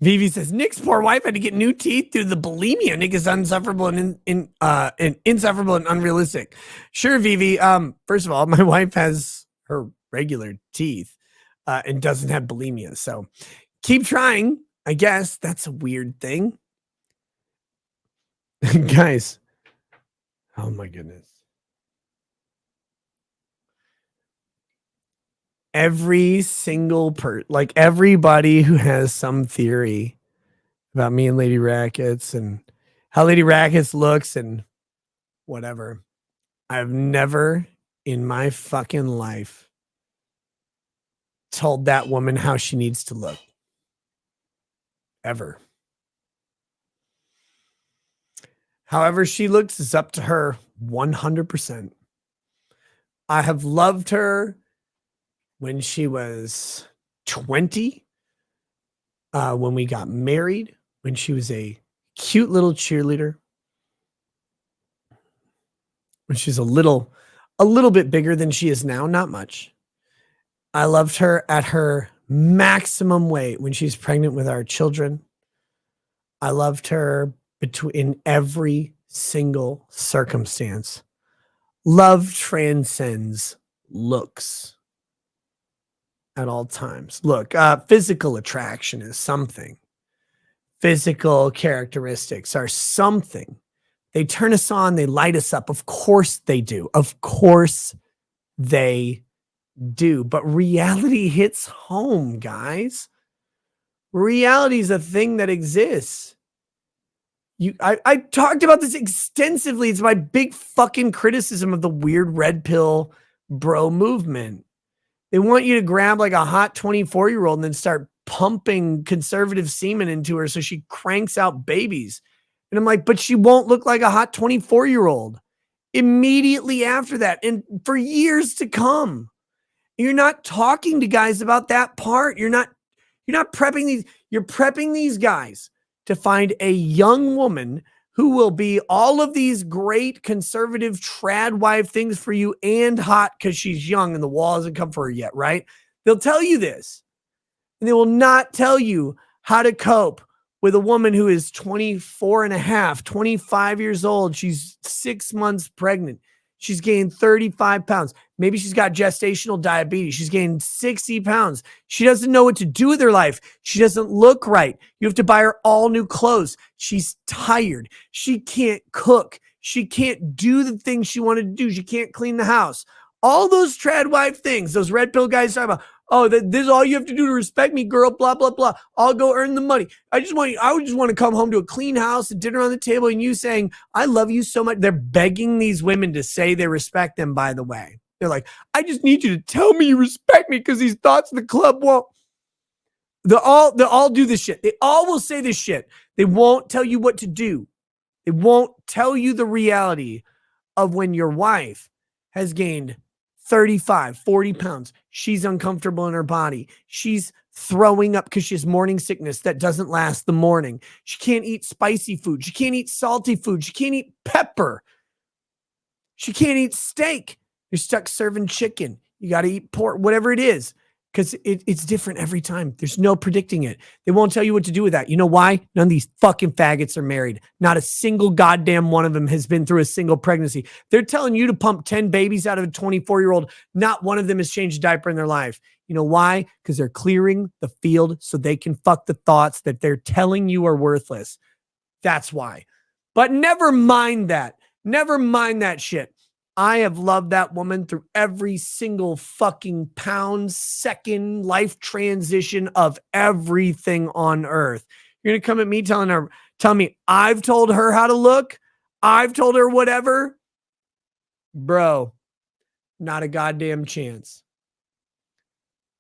Vivi says Nick's poor wife had to get new teeth through the bulimia. Nick is insufferable and insufferable and unrealistic. Sure, Vivi. First of all, my wife has her regular teeth and doesn't have bulimia. So keep trying. I guess that's a weird thing. Guys. Oh my goodness. Every single like everybody who has some theory about me and Lady Rackets and how Lady Rackets looks and whatever. I've never in my fucking life told that woman how she needs to look. Ever. However she looks is up to her 100%. I have loved her when she was 20, when we got married, when she was a cute little cheerleader, when she's a little bit bigger than she is now, not much. I loved her at her maximum weight when she's pregnant with our children. I loved her in every single circumstance. Love transcends looks at all times. Look, physical attraction is something. Physical characteristics are something. They turn us on. They light us up. Of course they do. Of course they do. But reality hits home, guys. Reality is a thing that exists. I talked about this extensively. It's my big fucking criticism of the weird red pill bro movement. They want you to grab like a hot 24-year-old and then start pumping conservative semen into her so she cranks out babies. And I'm like, but she won't look like a hot 24-year-old immediately after that and for years to come. You're not talking to guys about that part. You're not prepping these. You're prepping these guys to find a young woman who will be all of these great conservative trad wife things for you and hot because she's young and the wall hasn't come for her yet, right? They'll tell you this. And they will not tell you how to cope with a woman who is 24 and a half, 25 years old. She's 6 months pregnant. She's gained 35 pounds. Maybe she's got gestational diabetes. She's gained 60 pounds. She doesn't know what to do with her life. She doesn't look right. You have to buy her all new clothes. She's tired. She can't cook. She can't do the things she wanted to do. She can't clean the house. All those trad wife things, those red pill guys talk about, oh, this is all you have to do to respect me, girl, blah, blah, blah. I'll go earn the money. I would just want to come home to a clean house and dinner on the table and you saying, I love you so much. They're begging these women to say they respect them, by the way. They're like, I just need you to tell me you respect me because these thoughts in the club won't. They'll all do this shit. They all will say this shit. They won't tell you what to do. They won't tell you the reality of when your wife has gained 35, 40 pounds. She's uncomfortable in her body. She's throwing up because she has morning sickness that doesn't last the morning. She can't eat spicy food. She can't eat salty food. She can't eat pepper. She can't eat steak. You're stuck serving chicken. You got to eat pork, whatever it is, because it's different every time. There's no predicting it. They won't tell you what to do with that. You know why? None of these fucking faggots are married. Not a single goddamn one of them has been through a single pregnancy. They're telling you to pump 10 babies out of a 24-year-old. Not one of them has changed a diaper in their life. You know why? Because they're clearing the field so they can fuck the thoughts that they're telling you are worthless. That's why. But never mind that. Never mind that shit. I have loved that woman through every single fucking pound, second, life transition of everything on earth. You're going to come at me telling me I've told her how to look. I've told her whatever. Bro, not a goddamn chance.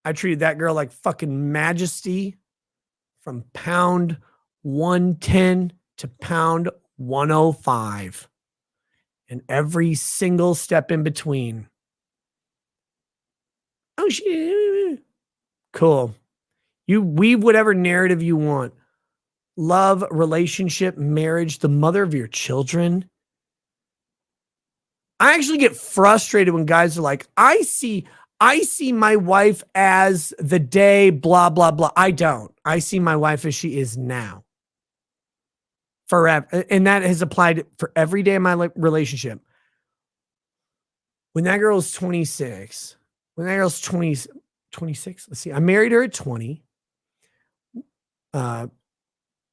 I treated that girl like fucking majesty from pound 110 to pound 105. And every single step in between. Oh, shit. Cool. You weave whatever narrative you want. Love, relationship, marriage, the mother of your children. I actually get frustrated when guys are like, I see I see my wife as the day, blah, blah, blah. I don't. I see my wife as she is now. Forever. And that has applied for every day of my relationship. When that girl's 26, when that girl's 26, let's see, I married her at 20.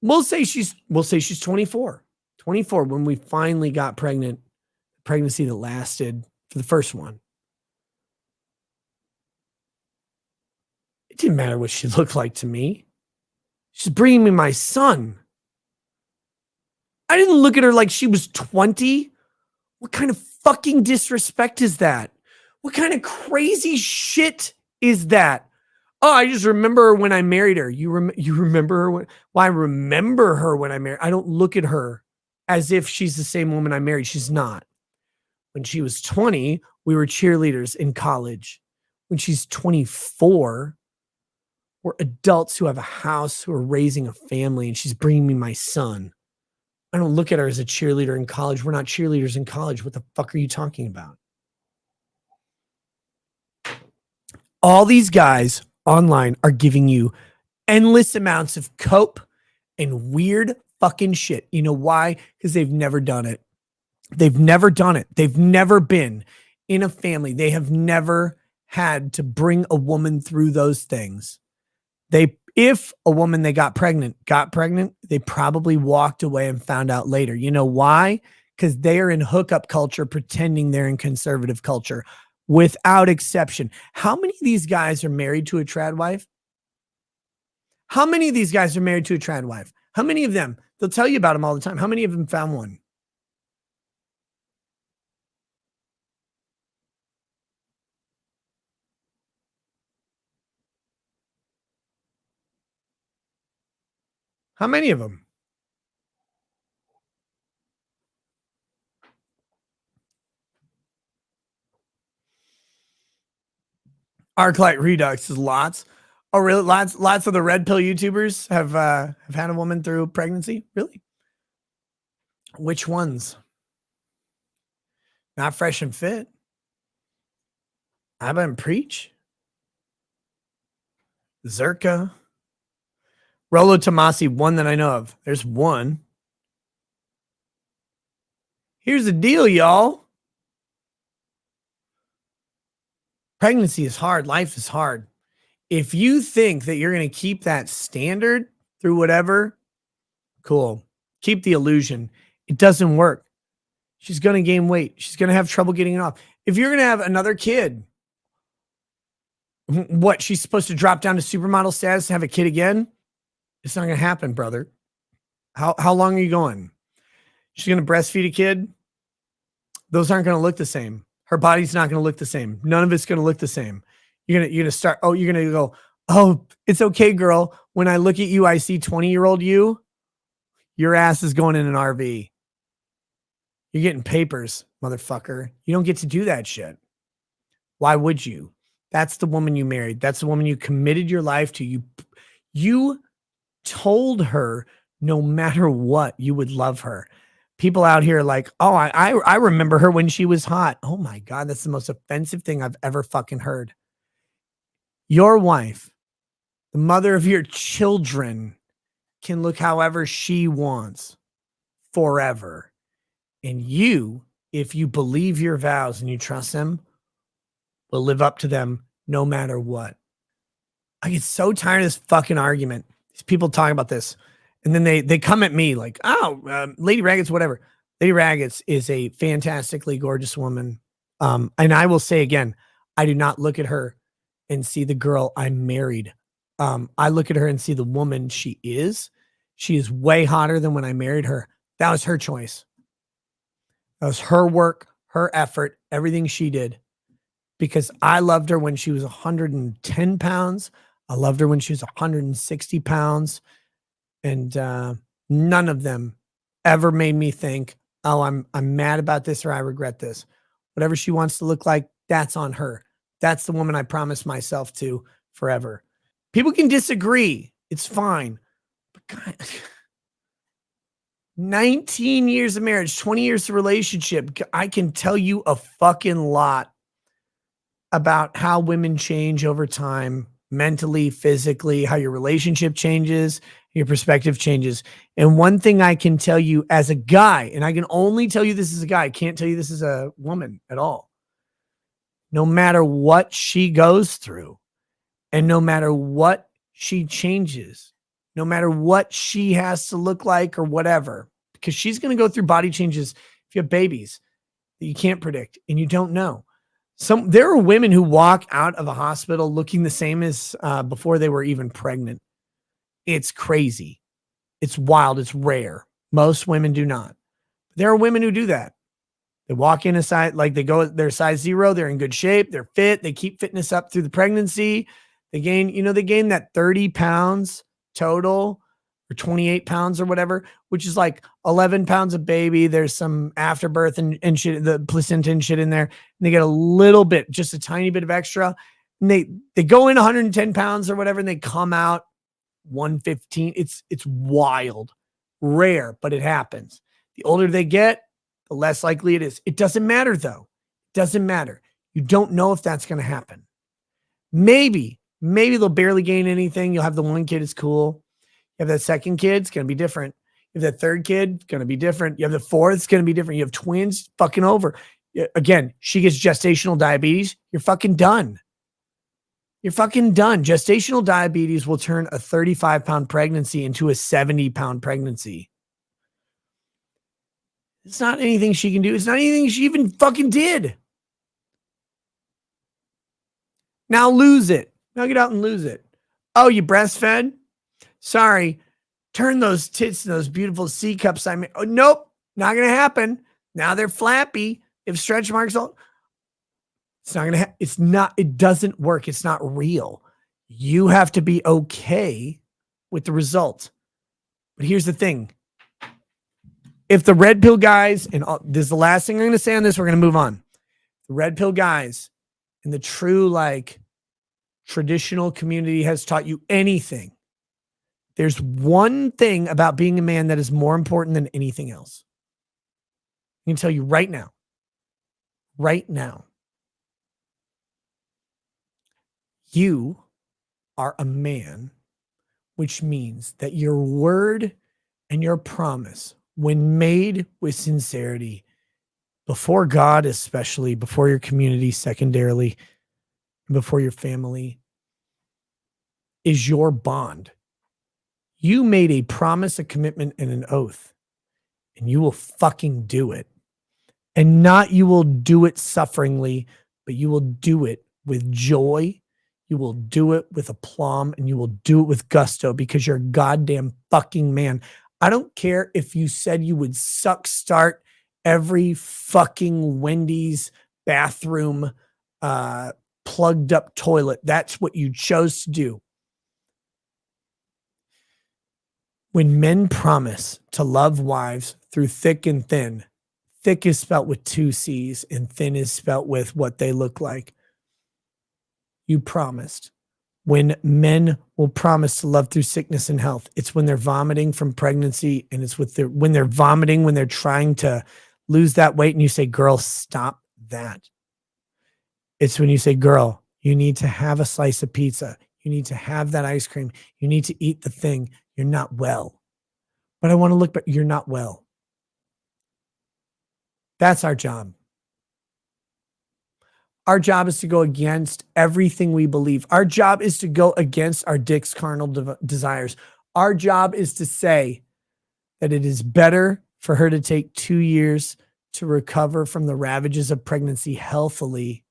We'll say she's 24. 24 when we finally got pregnant, pregnancy that lasted for the first one. It didn't matter what she looked like to me. She's bringing me my son. I didn't look at her like she was 20. What kind of fucking disrespect is that? What kind of crazy shit is that? Oh, I just remember her when I married her. You remember her when? Well, I remember her when I married. I don't look at her as if she's the same woman I married. She's not. When she was 20, we were cheerleaders in college. When she's 24, we're adults who have a house, who are raising a family, and she's bringing me my son. I don't look at her as a cheerleader in college. We're not cheerleaders in college. What the fuck are you talking about? All these guys online are giving you endless amounts of cope and weird fucking shit. You know why? Because they've never done it. They've never done it. They've never been in a family. They have never had to bring a woman through those things. If a woman they got pregnant, they probably walked away and found out later. You know why? Because they are in hookup culture, pretending they're in conservative culture, without exception. How many of these guys are married to a trad wife? How many of these guys are married to a trad wife? How many of them? They'll tell you about them all the time. How many of them found one? How many of them? Arclight Redux is lots. Oh, really? Lots of the red pill YouTubers have had a woman through pregnancy. Really? Which ones? Not Fresh and Fit. Abba and Preach. Zerka. Rolo Tomasi, one that I know of. There's one. Here's the deal, y'all. Pregnancy is hard. Life is hard. If you think that you're going to keep that standard through whatever, cool. Keep the illusion. It doesn't work. She's going to gain weight. She's going to have trouble getting it off. If you're going to have another kid, what, she's supposed to drop down to supermodel status and have a kid again? It's not going to happen, brother. How long are you going? She's going to breastfeed a kid? Those aren't going to look the same. Her body's not going to look the same. None of it's going to look the same. You're going to start, you're going to go, oh, it's okay, girl. When I look at you, I see 20-year-old you. Your ass is going in an RV. You're getting papers, motherfucker. You don't get to do that shit. Why would you? That's the woman you married. That's the woman you committed your life to. You told her no matter what, you would love her. People out here are like, oh, I remember her when she was hot. Oh my God, that's the most offensive thing I've ever fucking heard. Your wife, the mother of your children, can look however she wants forever. And you, if you believe your vows and you trust them, will live up to them no matter what. I get so tired of this fucking argument. These people talking about this. And then they come at me like, oh, Lady Rackets, whatever. Lady Rackets is a fantastically gorgeous woman. And I will say again, I do not look at her and see the girl I married. I look at her and see the woman she is. She is way hotter than when I married her. That was her choice. That was her work, her effort, everything she did. Because I loved her when she was 110 pounds. I loved her when she was 160 pounds. And none of them ever made me think, oh, I'm mad about this or I regret this. Whatever she wants to look like, that's on her. That's the woman I promised myself to forever. People can disagree. It's fine. But God, 19 years of marriage, 20 years of relationship. I can tell you a fucking lot. about how women change over time, mentally, physically, how your relationship changes, your perspective changes. And one thing I can tell you as a guy, and I can only tell you this as a guy, I can't tell you this as a woman at all. No matter what she goes through, and no matter what she changes, no matter what she has to look like or whatever, because she's going to go through body changes if you have babies that you can't predict and you don't know. There are women who walk out of a hospital looking the same as before they were even pregnant. It's crazy. It's wild. It's rare. Most women do not. There are women who do that. They walk in a size, like they're size 0. They're in good shape. They're fit. They keep fitness up through the pregnancy. They gain that 30 pounds total, or 28 pounds or whatever, which is like 11 pounds of baby. There's some afterbirth and shit, the placenta and shit in there. And they get a little bit, just a tiny bit of extra. And they go in 110 pounds or whatever, and they come out 115. It's wild, rare, but it happens. The older they get, the less likely it is. It doesn't matter though. It doesn't matter. You don't know if that's going to happen. Maybe they'll barely gain anything. You'll have the one kid, it's cool. You have that second kid, it's going to be different. You have that third kid, going to be different. You have the fourth, it's going to be different. You have twins, fucking over. Again, she gets gestational diabetes. You're fucking done. You're fucking done. Gestational diabetes will turn a 35-pound pregnancy into a 70-pound pregnancy. It's not anything she can do. It's not anything she even fucking did. Now lose it. Now get out and lose it. Oh, you breastfed? Sorry. Turn those tits to those beautiful C cups I made. Oh, nope. Not going to happen. Now they're flappy. If stretch marks all. It's not going to it doesn't work. It's not real. You have to be okay with the result. But here's the thing. If the red pill guys, and this is the last thing I'm going to say on this, we're going to move on. The red pill guys and the true, like, traditional community has taught you anything. There's one thing about being a man that is more important than anything else. I can tell you right now. Right now. You are a man, which means that your word and your promise, when made with sincerity, before God, especially before your community, secondarily, before your family, is your bond. You made a promise, a commitment, and an oath, and you will fucking do it. And not you will do it sufferingly, but you will do it with joy. You will do it with aplomb, and you will do it with gusto because you're a goddamn fucking man. I don't care if you said you would start every fucking Wendy's bathroom plugged up toilet. That's what you chose to do. When men promise to love wives through thick and thin, thick is spelt with 2 C's and thin is spelt with what they look like. You promised. When men will promise to love through sickness and health, it's when they're vomiting from pregnancy, and it's when they're vomiting, when they're trying to lose that weight, and you say, girl, stop that. It's when you say, girl, you need to have a slice of pizza. You need to have that ice cream. You need to eat the thing. You're not well. But I want to look, but you're not well. That's our job. Our job is to go against everything we believe. Our job is to go against our dick's carnal desires. Our job is to say that it is better for her to take 2 years to recover from the ravages of pregnancy healthily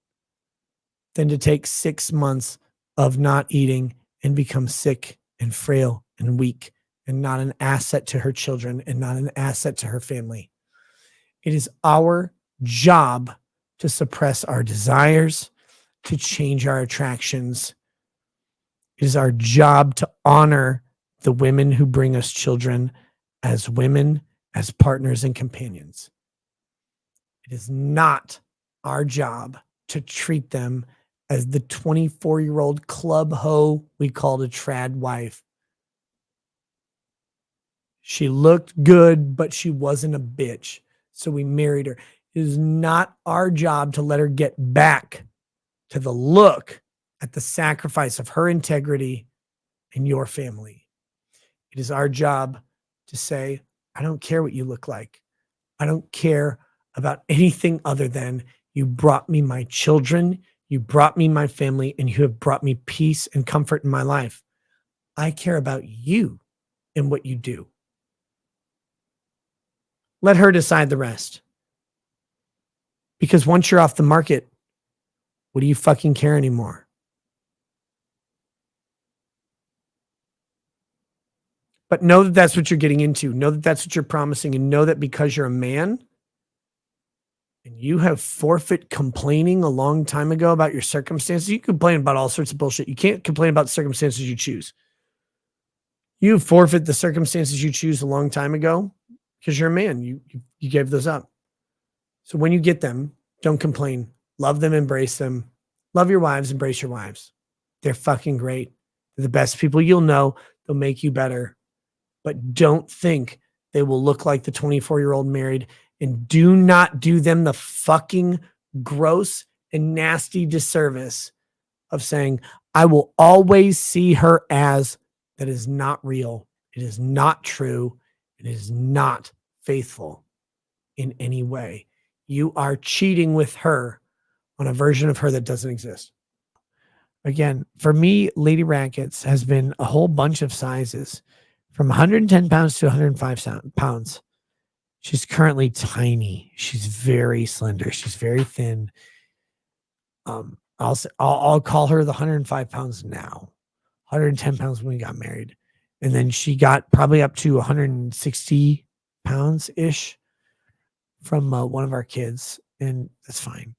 than to take 6 months of not eating and become sick and frail and weak and not an asset to her children and not an asset to her family. It is our job to suppress our desires, to change our attractions. It is our job to honor the women who bring us children as women, as partners and companions. It is not our job to treat them as the 24-year-old club hoe we called a trad wife. She looked good, but she wasn't a bitch. So we married her. It is not our job to let her get back to the look at the sacrifice of her integrity and your family. It is our job to say, I don't care what you look like. I don't care about anything other than you brought me my children, you brought me my family, and you have brought me peace and comfort in my life. I care about you and what you do. Let her decide the rest. Because once you're off the market, what do you fucking care anymore? But know that that's what you're getting into. Know that that's what you're promising. And know that because you're a man and you have forfeit complaining a long time ago about your circumstances, you complain about all sorts of bullshit. You can't complain about the circumstances you choose. You forfeit the circumstances you choose a long time ago because you're a man. You gave those up. So when you get them, don't complain. Love them, embrace them. Love your wives, embrace your wives. They're fucking great. They're the best people you'll know. They'll make you better. But don't think they will look like the 24-year-old married, and do not do them the fucking gross and nasty disservice of saying, I will always see her as. That is not real. It is not true. It is not faithful in any way. You are cheating with her on a version of her that doesn't exist. Again, for me, Lady Rackets has been a whole bunch of sizes from 110 pounds to 105 pounds. She's currently tiny. She's very slender. She's very thin. I'll call her the 105 pounds now. 110 pounds when we got married. And then she got probably up to 160 pounds-ish from one of our kids. And that's fine.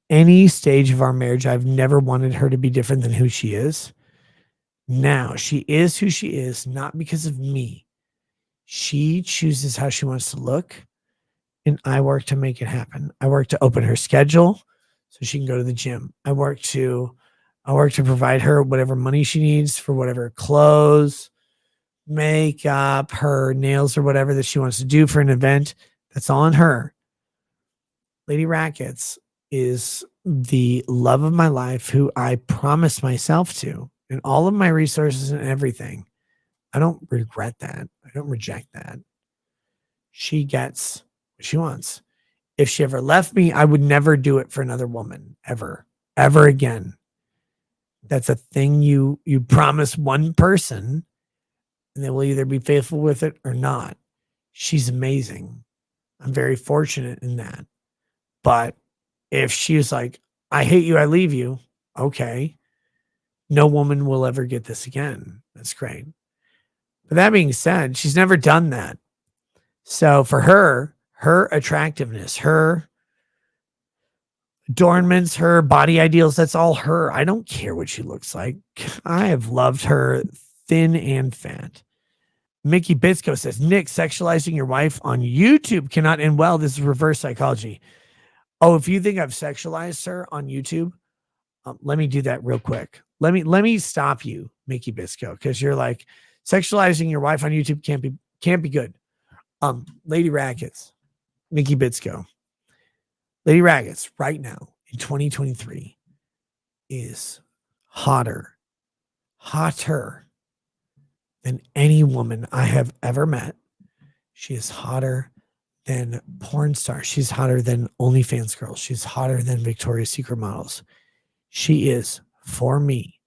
Any stage of our marriage, I've never wanted her to be different than who she is. Now, she is who she is, not because of me. She chooses how she wants to look, and I work to make it happen. I work to open her schedule so she can go to the gym. I work to provide her whatever money she needs for whatever clothes, makeup, her nails, or whatever that she wants to do for an event. That's all on her. Lady Rackets is the love of my life, who I promised myself to, and all of my resources and everything. I don't regret that. I don't reject that. She gets what she wants. If she ever left me, I would never do it for another woman, ever again. That's a thing you promise one person, and they will either be faithful with it or not. She's amazing. I'm very fortunate in that. But if she's like, I hate you, I leave you, okay. No woman will ever get this again. That's great. But that being said, she's never done that. So for her attractiveness, her adornments, her body ideals, that's all her. I don't care what she looks like. I have loved her thin and fat. Mickey Bisco says, Nick, sexualizing your wife on YouTube cannot end well. This is reverse psychology. Oh, if you think I've sexualized her on YouTube, let me do that real quick. Let me stop you, Mickey Bisco, because you're like, sexualizing your wife on YouTube can't be good. Lady Rackets, Mickey Bisco. Lady Rackets right now in 2023 is hotter than any woman I have ever met. She is hotter than porn stars. She's hotter than OnlyFans girls. She's hotter than Victoria's Secret models. She is for me,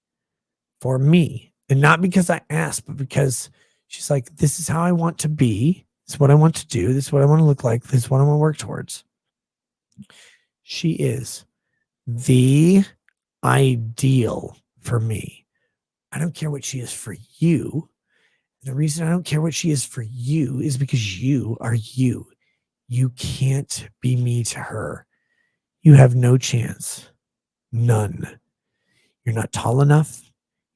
and not because I asked, but because she's like, this is how I want to be. This is what I want to do. This is what I want to look like. This is what I want to work towards. She is the ideal for me. I don't care what she is for you. The reason I don't care what she is for you is because you are you. You can't be me to her. You have no chance. None. You're not tall enough.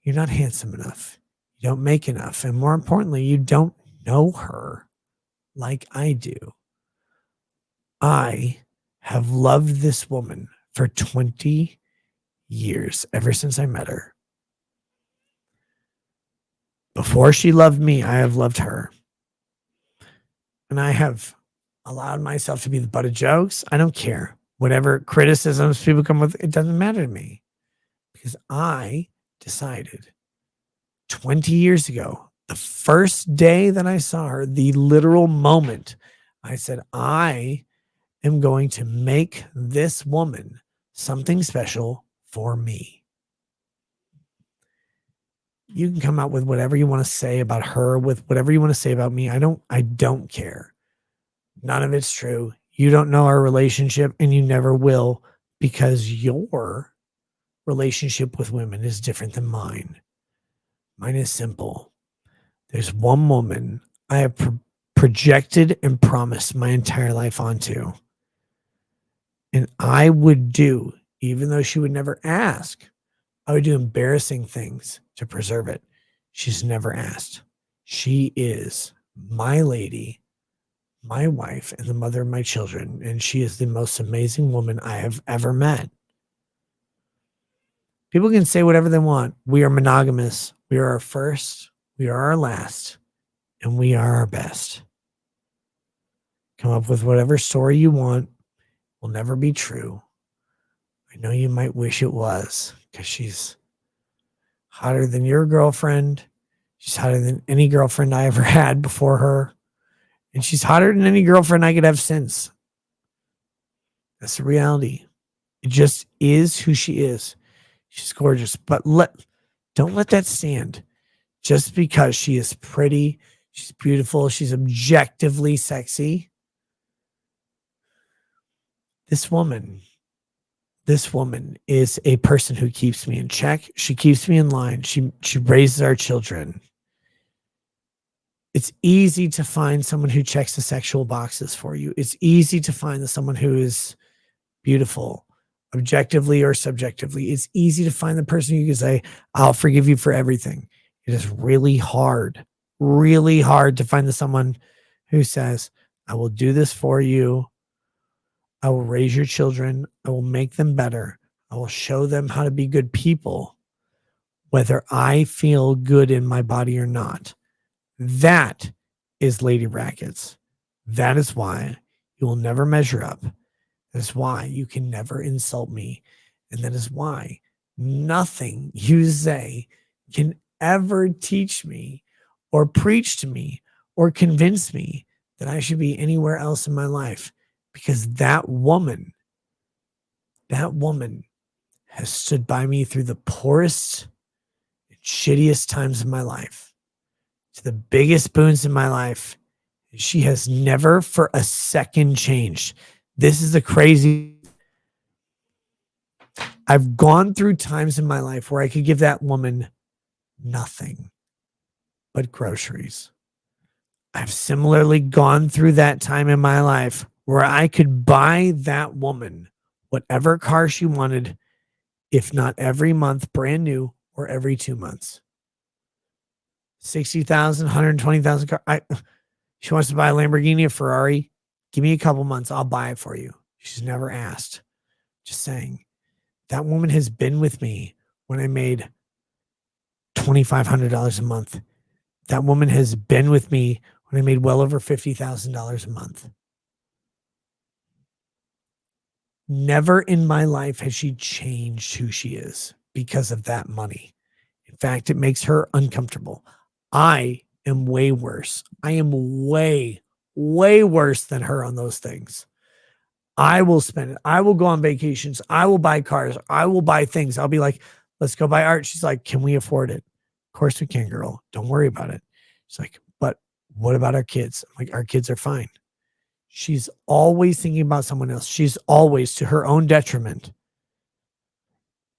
You're not handsome enough. You don't make enough. And more importantly, you don't know her like I do. I have loved this woman for 20 years, ever since I met her. Before she loved me, I have loved her. And I have allowed myself to be the butt of jokes. I don't care. Whatever criticisms people come with, it doesn't matter to me because I decided 20 years ago, the first day that I saw her, the literal moment, I said, I am going to make this woman something special for me. You can come out with whatever you want to say about her, with whatever you want to say about me. I don't care. None of it's true. You don't know our relationship and you never will because your relationship with women is different than mine. Mine is simple. There's one woman I have projected and promised my entire life onto. And I would do, even though she would never ask, I would do embarrassing things to preserve it. She's never asked. She is my lady, my wife, and the mother of my children. And she is the most amazing woman I have ever met. People can say whatever they want. We are monogamous. We are our first. We are our last. And we are our best. Come up with whatever story you want. Will never be true. I know you might wish it was because she's hotter than your girlfriend. She's hotter than any girlfriend I ever had before her. And she's hotter than any girlfriend I could have since. That's the reality. It just is who she is. She's gorgeous. But don't let that stand. Just because she is pretty, she's beautiful, she's objectively sexy. This woman is a person who keeps me in check. She keeps me in line. She raises our children. It's easy to find someone who checks the sexual boxes for you. It's easy to find someone who is beautiful, objectively or subjectively. It's easy to find the person you can say, I'll forgive you for everything. It is really hard to find someone who says, I will do this for you. I will raise your children. I will make them better. I will show them how to be good people, whether I feel good in my body or not. That is Lady Rackets. That is why you will never measure up. That is why you can never insult me. And that is why nothing you say can ever teach me or preach to me or convince me that I should be anywhere else in my life. Because that woman has stood by me through the poorest and shittiest times of my life, to the biggest boons in my life. She has never for a second changed. This is the crazy. I've gone through times in my life where I could give that woman nothing but groceries. I've similarly gone through that time in my life where I could buy that woman whatever car she wanted, if not every month, brand new, or every 2 months. 60,000, 120,000 car. She wants to buy a Lamborghini, a Ferrari. Give me a couple months. I'll buy it for you. She's never asked. Just saying. That woman has been with me when I made $2,500 a month. That woman has been with me when I made well over $50,000 a month. Never in my life has she changed who she is because of that money. In fact, it makes her uncomfortable. I am way worse. I am way, way worse than her on those things. I will spend it. I will go on vacations. I will buy cars. I will buy things. I'll be like, let's go buy art. She's like, can we afford it? Of course we can, girl. Don't worry about it. She's like, but what about our kids? I'm like, our kids are fine. She's always thinking about someone else. She's always to her own detriment.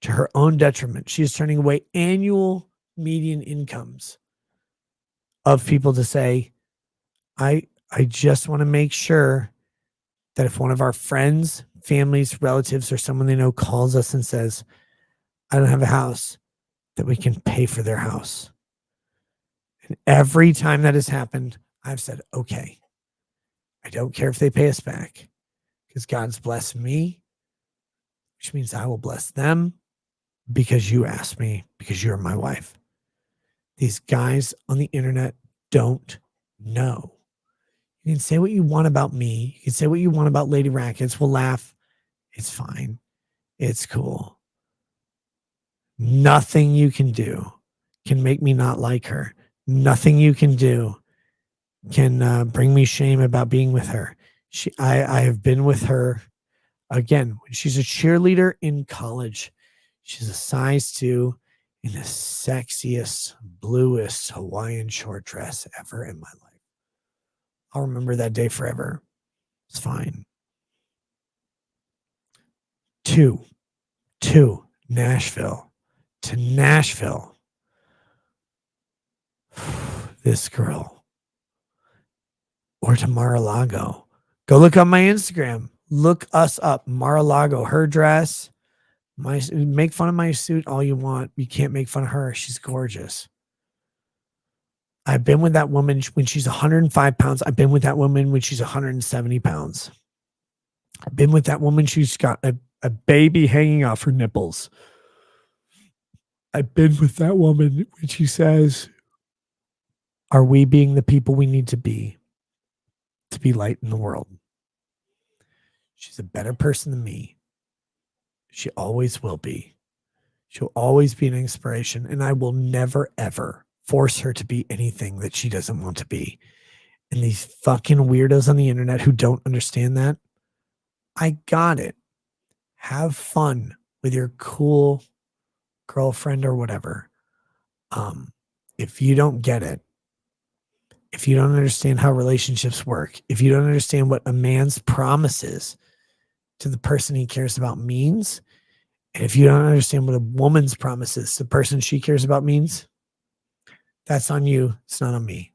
To her own detriment. She's turning away annual median incomes of people to say, I just want to make sure that if one of our friends, families, relatives, or someone they know calls us and says, I don't have a house, that we can pay for their house. And every time that has happened, I've said, okay, I don't care if they pay us back because God's blessed me, which means I will bless them because you asked me, because you're my wife. These guys on the internet don't know. You can say what you want about me. You can say what you want about Lady Rackets. We'll laugh. It's fine. It's cool. Nothing you can do can make me not like her. Nothing you can do can bring me shame about being with her. I have been with her again when she's a cheerleader in college. She's a size 2 in the sexiest, bluest Hawaiian short dress ever in my life. I'll remember that day forever. It's fine. Two, Nashville. To Nashville. This girl. Or to Mar-a-Lago. Go look on my Instagram. Look us up. Mar-a-Lago. Her dress. Make fun of my suit all you want. You can't make fun of her. She's gorgeous. I've been with that woman when she's 105 pounds. I've been with that woman when she's 170 pounds. I've been with that woman. She's got a baby hanging off her nipples. I've been with that woman when she says, are we being the people we need to be light in the world? She's a better person than me. She always will be. She'll always be an inspiration. And I will never, ever force her to be anything that she doesn't want to be. And these fucking weirdos on the internet who don't understand that, I got it. Have fun with your cool girlfriend or whatever. If you don't get it, if you don't understand how relationships work, if you don't understand what a man's promises to the person he cares about means, and if you don't understand what a woman's promises to the person she cares about means, that's on you. It's not on me.